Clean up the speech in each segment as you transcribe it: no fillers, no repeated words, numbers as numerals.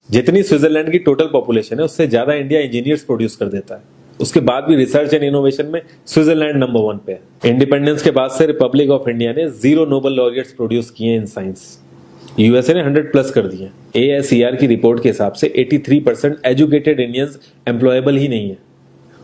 जितनी स्विट्जरलैंड की total population है उससे ज्यादा इंडिया इंजीनियर्स प्रोड्यूस कर देता है। उसके बाद भी रिसर्च एंड इनोवेशन में स्विट्जरलैंड नंबर 1 पे है। इंडिपेंडेंस के बाद से रिपब्लिक ऑफ इंडिया ने 0 नोबेल लॉरियट्स प्रोड्यूस किए इन साइंस। यूएसए ने 100 प्लस कर दिए। ASER की रिपोर्ट के हिसाब से 83% एजुकेटेड इंडियंस एम्प्लॉयबल ही नहीं है।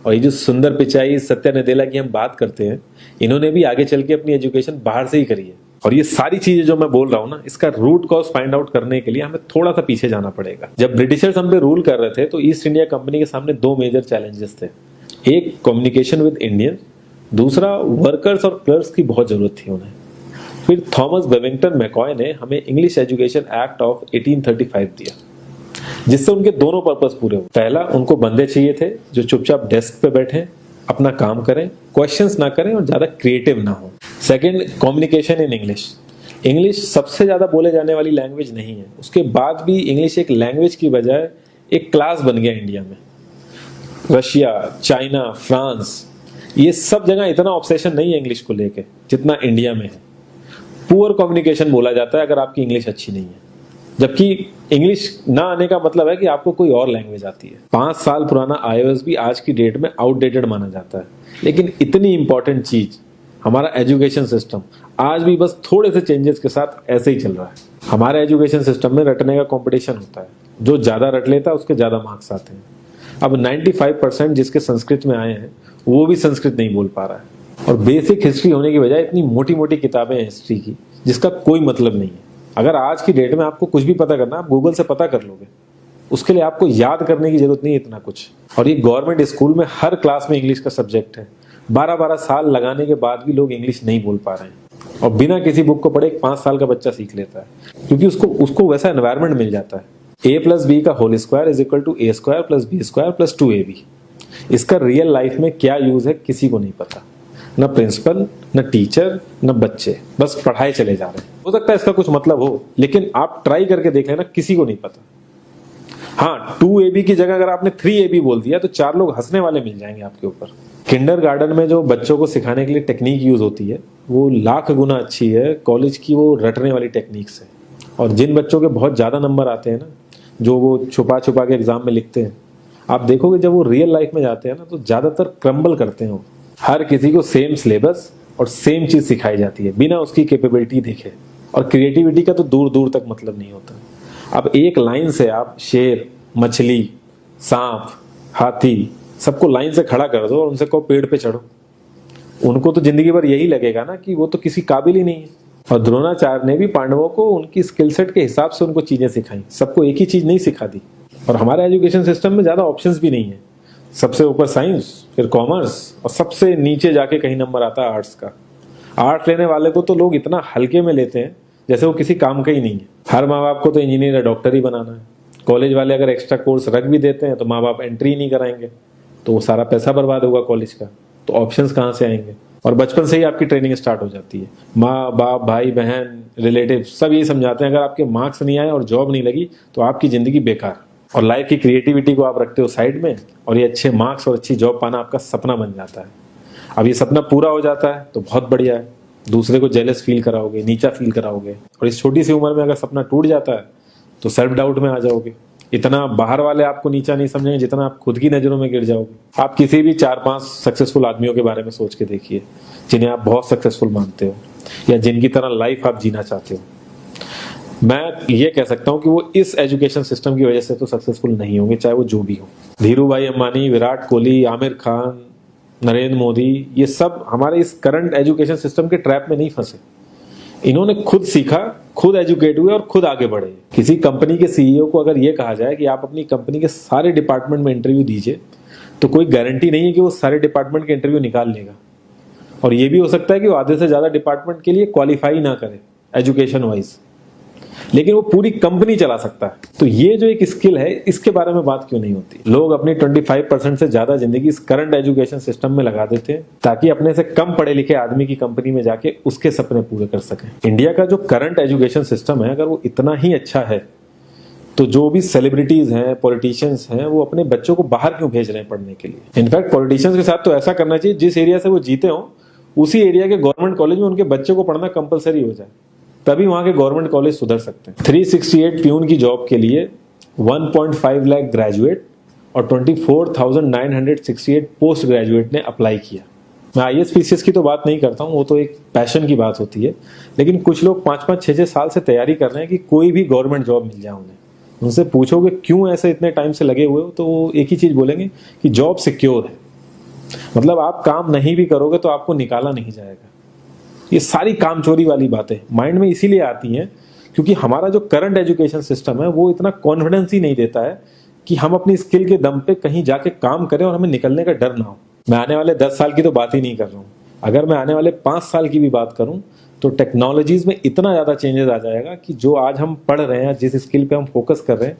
और ये जो सुंदर पिचाई, सत्या नदेला की हम बात करते हैं, इन्होंने भी आगे चल के अपनी एजुकेशन बाहर से ही करी है। और ये सारी चीजें जो मैं बोल रहा हूं ना, इसका रूट कॉज फाइंड आउट करने के लिए हमें थोड़ा सा पीछे जाना पड़ेगा। जब ब्रिटिशर्स हम पे रूल कर रहे थे तो ईस्ट इंडिया कंपनी के सामने 2 मेजर चैलेंजेस थे। एक, कम्युनिकेशन विद इंडियन, दूसरा वर्कर्स और क्लर्क्स की बहुत जरूरत थी उन्हें। फिर थॉमस बेविंगटन मैकॉय ने हमें इंग्लिश एजुकेशन एक्ट ऑफ 1835 दिया, जिससे उनके दोनों पर्पस पूरे हुए। पहला, उनको बंदे चाहिए थे जो चुपचाप डेस्क पे बैठे, अपना काम करें, क्वेश्चंस ना करें और ज्यादा क्रिएटिव ना हो। Second, communication in English. English सबसे ज्यादा बोले जाने वाली लैंग्वेज नहीं है, उसके बाद भी इंग्लिश एक लैंग्वेज की बजाय एक क्लास बन गया इंडिया में। रशिया, चाइना, फ्रांस, ये सब जगह इतना ऑब्सेशन नहीं है इंग्लिश को लेके जितना इंडिया में है। पुअर कम्युनिकेशन बोला जाता है अगर आपकी इंग्लिश अच्छी नहीं है, जबकि इंग्लिश ना आने का मतलब है कि आपको कोई और लैंग्वेज आती है। 5 साल पुराना iOS भी आज की डेट में आउटडेटेड माना जाता है। लेकिन इतनी इंपॉर्टेंट चीज, हमारा एजुकेशन सिस्टम, आज भी बस थोड़े से चेंजेस के साथ ऐसे ही चल रहा है। हमारे एजुकेशन सिस्टम में रटने का कंपटीशन होता है, जो ज्यादा रट लेता है उसके ज्यादा मार्क्स आते हैं। अब 95% जिसके संस्कृत में आए हैं वो भी संस्कृत नहीं बोल पा रहा है। और बेसिक हिस्ट्री होने की बजाय इतनी मोटी मोटी किताबें हैं हिस्ट्री की जिसका कोई मतलब नहीं है। अगर आज की डेट में आपको कुछ भी पता करना, आप गूगल से पता कर लोगे। उसके लिए आपको याद करने की जरूरत नहीं है इतना कुछ। और ये गवर्नमेंट स्कूल में हर क्लास में इंग्लिश का सब्जेक्ट है। 12-12 साल लगाने के बाद भी लोग इंग्लिश नहीं बोल पा रहे हैं। और बिना किसी बुक को पढ़े 5 साल का बच्चा सीख लेता है, क्योंकि उसको वैसा एनवायरमेंट मिल जाता है। A+B का whole square is equal to A² + B² + 2AB। इसका रियल लाइफ में क्या यूज है किसी को नहीं पता, न प्रिंसिपल, न टीचर, न बच्चे, बस पढ़ाए चले जा रहे हैं। हो सकता है इसका कुछ मतलब हो, लेकिन आप ट्राई करके देख लेना, किसी को नहीं पता। हाँ, 2AB की जगह अगर आपने 3AB बोल दिया तो 4 लोग हंसने वाले मिल जाएंगे आपके ऊपर। किंडरगार्टन में जो बच्चों को सिखाने के लिए टेक्निक यूज होती है वो लाख गुना अच्छी है कॉलेज की वो रटने वाली टेक्निक से। और जिन बच्चों के बहुत ज्यादा नंबर आते हैं ना, जो वो छुपा छुपा के एग्जाम में लिखते हैं, आप देखोगे जब वो रियल लाइफ में जाते हैं ना तो ज्यादातर क्रम्बल करते हैं वो। हर किसी को सेम सिलेबस और सेम चीज सिखाई जाती है बिना उसकी कैपेबिलिटी देखे। और क्रिएटिविटी का तो दूर दूर तक मतलब नहीं होता। अब एक लाइन से आप शेर, मछली, सांप, हाथी सबको लाइन से खड़ा कर दो और उनसे कहो पेड़ पे चढ़ो, उनको तो जिंदगी भर यही लगेगा ना कि वो तो किसी काबिल ही नहीं है। और द्रोणाचार्य ने भी पांडवों को उनकी स्किल सेट के हिसाब से उनको चीजें सिखाई, सबको एक ही चीज नहीं सिखा दी। और हमारे एजुकेशन सिस्टम में ज्यादा ऑप्शंस भी नहीं है। सबसे ऊपर साइंस, फिर कॉमर्स, और सबसे नीचे जाके कहीं नंबर आता है आर्ट्स का। आर्ट्स लेने वाले को तो लोग इतना हल्के में लेते हैं जैसे वो किसी काम का ही नहीं है। हर माँ बाप को तो इंजीनियर या डॉक्टर ही बनाना है। कॉलेज वाले अगर एक्स्ट्रा कोर्स रख भी देते हैं तो माँ बाप एंट्री नहीं कराएंगे, तो वो सारा पैसा बर्बाद होगा कॉलेज का। तो ऑप्शंस कहाँ से आएंगे? और बचपन से ही आपकी ट्रेनिंग स्टार्ट हो जाती है। माँ बाप, भाई बहन, रिलेटिव सब यही समझाते हैं अगर आपके मार्क्स नहीं आए और जॉब नहीं लगी तो आपकी जिंदगी बेकार। और लाइफ की क्रिएटिविटी को आप रखते हो साइड में, और ये अच्छे मार्क्स और अच्छी जॉब पाना आपका सपना बन जाता है। अब ये सपना पूरा हो जाता है तो बहुत बढ़िया है, दूसरे को जेलस फील कराओगे, नीचा फील कराओगे। और इस छोटी सी उम्र में अगर सपना टूट जाता है तो सेल्फ डाउट में आ जाओगे। इतना बाहर वाले आपको नीचा नहीं समझेंगे जितना आप खुद की नजरों में गिर जाओगे। आप किसी भी 4-5 सक्सेसफुल आदमियों के बारे में सोच के देखिए जिन्हें आप बहुत सक्सेसफुल मानते हो या जिनकी तरह लाइफ आप जीना चाहते हो। मैं ये कह सकता हूं कि वो इस एजुकेशन सिस्टम की वजह से तो सक्सेसफुल नहीं होंगे, चाहे वो जो भी हो। धीरू भाई अंबानी, विराट कोहली, आमिर खान, नरेंद्र मोदी, ये सब हमारे इस करंट एजुकेशन सिस्टम के ट्रैप में नहीं फंसे। इन्होंने खुद सीखा, खुद एजुकेट हुए और खुद आगे बढ़े। किसी कंपनी के सीईओ को अगर ये कहा जाए कि आप अपनी कंपनी के सारे डिपार्टमेंट में इंटरव्यू दीजिए, तो कोई गारंटी नहीं है कि वो सारे डिपार्टमेंट के इंटरव्यू निकाल लेगा। और ये भी हो सकता है कि वो आधे से ज्यादा डिपार्टमेंट के लिए क्वालिफाई ना करे एजुकेशन वाइज, लेकिन वो पूरी कंपनी चला सकता है। तो ये जो एक स्किल है, इसके बारे में बात क्यों नहीं होती? लोग अपनी 25% से ज्यादा जिंदगी इस करंट एजुकेशन सिस्टम में लगा देते हैं ताकि अपने से कम पढ़े लिखे आदमी की कंपनी में जाके उसके सपने पूरे कर सकें। इंडिया का जो करंट एजुकेशन सिस्टम है, अगर वो इतना ही अच्छा है तो जो भी सेलिब्रिटीज हैं, पॉलिटिशियंस हैं, वो अपने बच्चों को बाहर क्यों भेज रहे हैं पढ़ने के लिए? इनफैक्ट पॉलिटिशियंस के साथ तो ऐसा करना चाहिए जिस एरिया से वो जीते हो उसी एरिया के गवर्नमेंट कॉलेज में उनके बच्चों को पढ़ना कंपलसरी हो जाए, तभी वहां के गवर्नमेंट कॉलेज सुधर सकते हैं। 368 प्यून की जॉब के लिए 1.5 लाख ग्रेजुएट और 24,968 पोस्ट ग्रेजुएट ने अप्लाई किया। मैं IAS PCS की तो बात नहीं करता हूँ, वो तो एक पैशन की बात होती है, लेकिन कुछ लोग 5-5, 6-6 साल से तैयारी कर रहे हैं कि कोई भी गवर्नमेंट जॉब मिल जाए उन्हें। उनसे पूछोगे क्यों ऐसे इतने टाइम से लगे हुए हो, तो वो एक ही चीज बोलेंगे कि जॉब सिक्योर है। मतलब आप काम नहीं भी करोगे तो आपको निकाला नहीं जाएगा। ये सारी कामचोरी वाली बातें माइंड में इसीलिए आती हैं क्योंकि हमारा जो करंट एजुकेशन सिस्टम है वो इतना कॉन्फिडेंस ही नहीं देता है कि हम अपनी स्किल के दम पे कहीं जाके काम करें और हमें निकलने का डर ना हो। मैं आने वाले 10 साल की तो बात ही नहीं कर रहा हूँ, अगर मैं आने वाले 5 साल की भी बात करूं तो टेक्नोलॉजीज में इतना ज्यादा चेंजेस आ जाएगा कि जो आज हम पढ़ रहे हैं, जिस स्किल पे हम फोकस कर रहे हैं,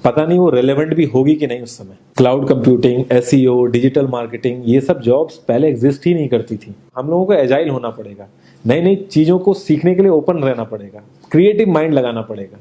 पता नहीं वो रेलेवेंट भी होगी कि नहीं उस समय। Cloud computing, SEO, digital marketing, ये सब जॉब्स पहले एग्जिस्ट ही नहीं करती थी। हम लोगों को एजाइल होना पड़ेगा, नई नई चीजों को सीखने के लिए ओपन रहना पड़ेगा, क्रिएटिव माइंड लगाना पड़ेगा।